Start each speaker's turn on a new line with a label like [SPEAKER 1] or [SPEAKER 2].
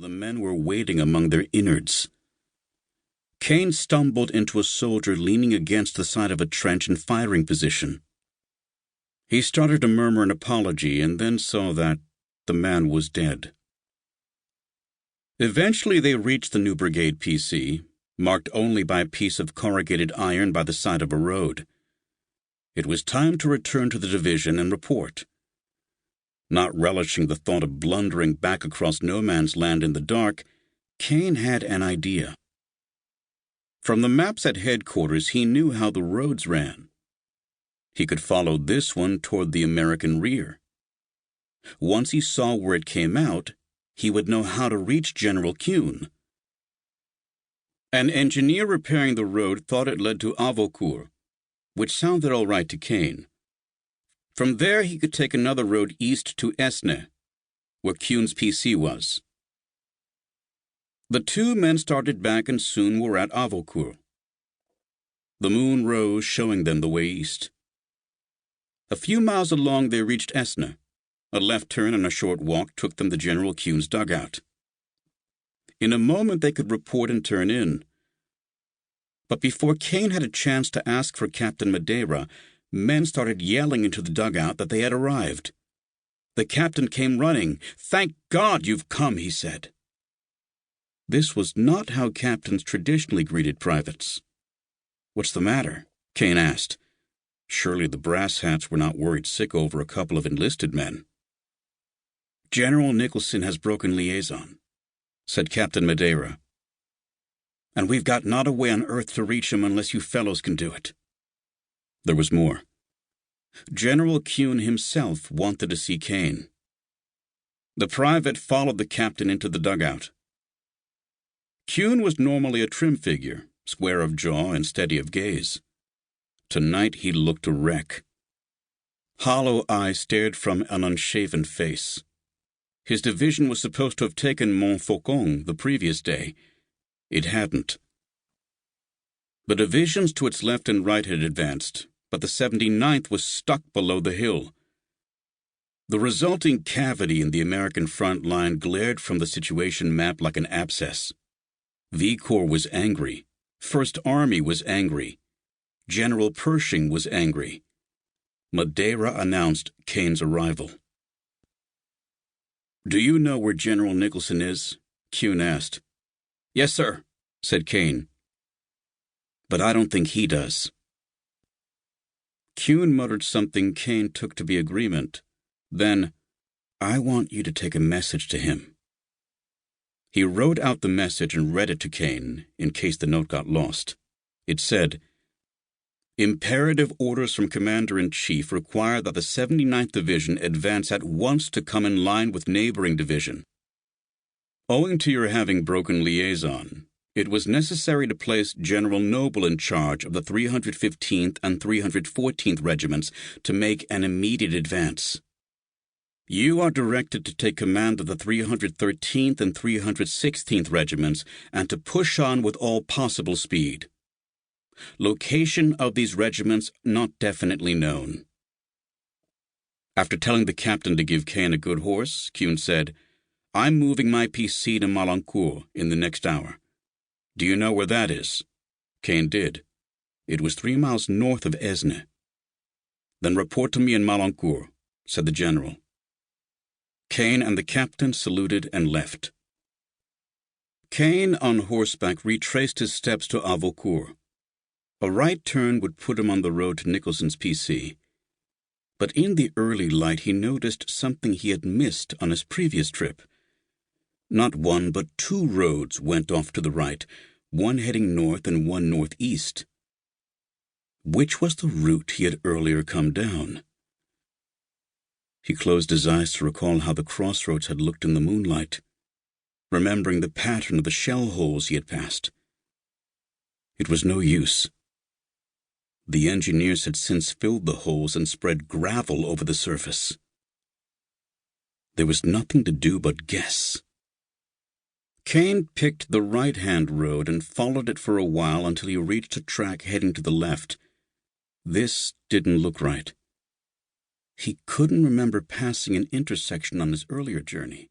[SPEAKER 1] the men were wading among their innards. Kane stumbled into a soldier leaning against the side of a trench in firing position. He started to murmur an apology and then saw that the man was dead. Eventually they reached the new brigade PC, marked only by a piece of corrugated iron by the side of a road. It was time to return to the division and report. Not relishing the thought of blundering back across no man's land in the dark, Kane had an idea. From the maps at headquarters, he knew how the roads ran. He could follow this one toward the American rear. Once he saw where it came out, he would know how to reach General Kuhn. An engineer repairing the road thought it led to Avocourt, which sounded all right to Kane. From there he could take another road east to Esne, where Kuhn's PC was. The two men started back and soon were at Avocourt. The moon rose, showing them the way east. A few miles along they reached Esne. A left turn and a short walk took them to General Kuhn's dugout. In a moment they could report and turn in. But before Kane had a chance to ask for Captain Madeira, men started yelling into the dugout that they had arrived. The captain came running. "Thank God you've come," he said. This was not how captains traditionally greeted privates. "What's the matter?" Kane asked. Surely the brass hats were not worried sick over a couple of enlisted men. "General Nicholson has broken liaison," said Captain Madeira. "And we've got not a way on earth to reach him unless you fellows can do it." There was more. General Kuhn himself wanted to see Kane. The private followed the captain into the dugout. Kuhn was normally a trim figure, square of jaw and steady of gaze. Tonight he looked a wreck. Hollow eyes stared from an unshaven face. His division was supposed to have taken Montfaucon the previous day. It hadn't. The divisions to its left and right had advanced, but the 79th was stuck below the hill. The resulting cavity in the American front line glared from the situation map like an abscess. V Corps was angry. First Army was angry. General Pershing was angry. Madeira announced Kane's arrival. "Do you know where General Nicholson is?" Kuhn asked. "Yes, sir," said Kane. "But I don't think he does." Kuhn muttered something Kane took to be agreement. Then, "I want you to take a message to him." He wrote out the message and read it to Kane, in case the note got lost. It said, "Imperative orders from Commander-in-Chief require that the 79th Division advance at once to come in line with neighboring division. Owing to your having broken liaison, it was necessary to place General Noble in charge of the 315th and 314th Regiments to make an immediate advance. You are directed to take command of the 313th and 316th Regiments and to push on with all possible speed. Location of these regiments not definitely known." After telling the captain to give Kane a good horse, Kuhn said, "I'm moving my PC to Malancourt in the next hour. Do you know where that is?" Kane did. It was 3 miles north of Esne. "Then report to me in Malancourt," said the general. Kane and the captain saluted and left. Kane, on horseback, retraced his steps to Avocourt. A right turn would put him on the road to Nicholson's PC. But in the early light he noticed something he had missed on his previous trip. Not one but 2 roads went off to the right, one heading north and one northeast. Which was the route he had earlier come down? He closed his eyes to recall how the crossroads had looked in the moonlight, remembering the pattern of the shell holes he had passed. It was no use. The engineers had since filled the holes and spread gravel over the surface. There was nothing to do but guess. Kane picked the right-hand road and followed it for a while until he reached a track heading to the left. This didn't look right. He couldn't remember passing an intersection on his earlier journey.